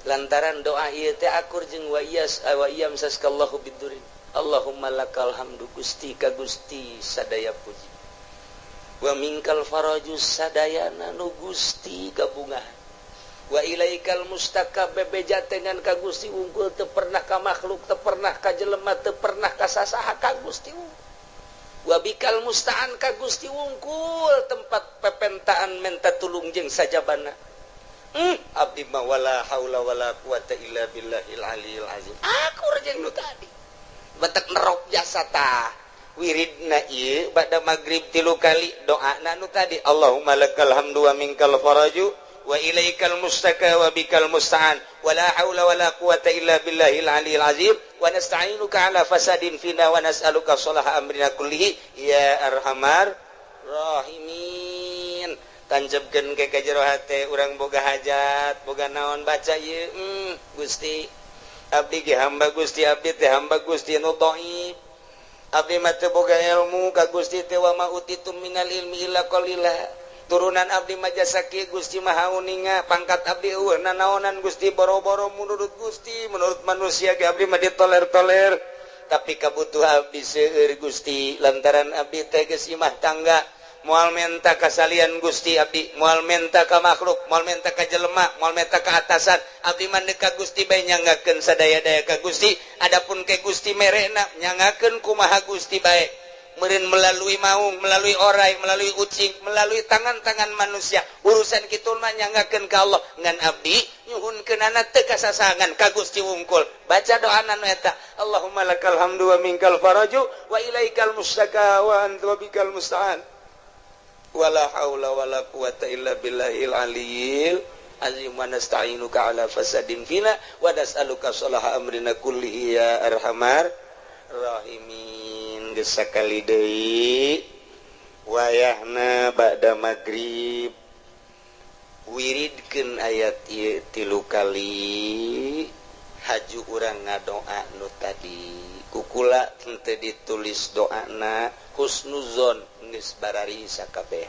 lantaran doa ieu teh akur jeung wa iyam saskallahu bidurin. Allahumma lakal hamdu Gusti ka Gusti sadaya puji. Wa minkal farajus sadayana nu Gusti kabungahan. Wa ilaikal mustaqab bebeja dengan ka Gusti unggul teu pernah ka makhluk, teu pernah ka jelema, teu pernah ka sasaha ka Gusti unggul. Wa bikal musta'an ka Gusti unggul tempat pepentaan menta tulung jeung sajabana. Abdi ma wala haula wala quwata illa billahil aliyil azim. Akur jeung nu tadi. Batak nerop jasa tah. Wiridna ieu bada magrib 3 kali doana nu tadi Allahumma lakal hamdu wa minkal faraju wa ilaikal mustaka wa bikal musta'an wa la haula wa la quwata illa billahil aliyil azim wa nasta'inuka ala fasadin fina wa nas'aluka salaha amrina kullihi ya arhamar rahimin. Tanjebkeun ke ka jero hate urang boga hajat boga naon baca ieu Gusti abdi ge hamba Gusti abdi teh hamba Gusti nu dhaif abdi mah teu boga ilmu ka Gusti teh wa ma utitum minal ilmi illa qalila. Turunan abdi mah jasa kieu Gusti maha uninga pangkat abdi eueuh nanaonan Gusti boro-boro menurut Gusti menurut manusia ge abdi mah ditoler-toler tapi kabutuhan abdi seueur Gusti lantaran abdi teh geus imah tangga moal menta kasalian Gusti abdi moal menta ka makhluk moal menta ka jelema moal menta ka atasan abdi mah ka Gusti bae nyangakeun sadaya-daya ka Gusti adapun ke Gusti merena nyangakeun kumaha Gusti bae meureun melalui maung melalui orai melalui ucing melalui tangan-tangan manusia urusan kitu mah nyangakeun ka Allah ngan abdi nyuhunkeunana teu kasasangan ka Gusti wungkul baca doana nu eta Allahumma lakal hamdu wa minkal faraju wa ilaikal mustaka wa anta bikal musta'an wala haula wala quwata illa billahil aliyil azim wa nasta'inuka ala fasadin fina wa nas'aluka salaha amrina kullihi ya arhamar rahimin. Geus sakali deui wayahna ba'da magrib wiridkeun ayat ieu 3 kali haju urang ngadoa nu tadi kukula teu ditulis doana husnuzon geus barari sakabeh.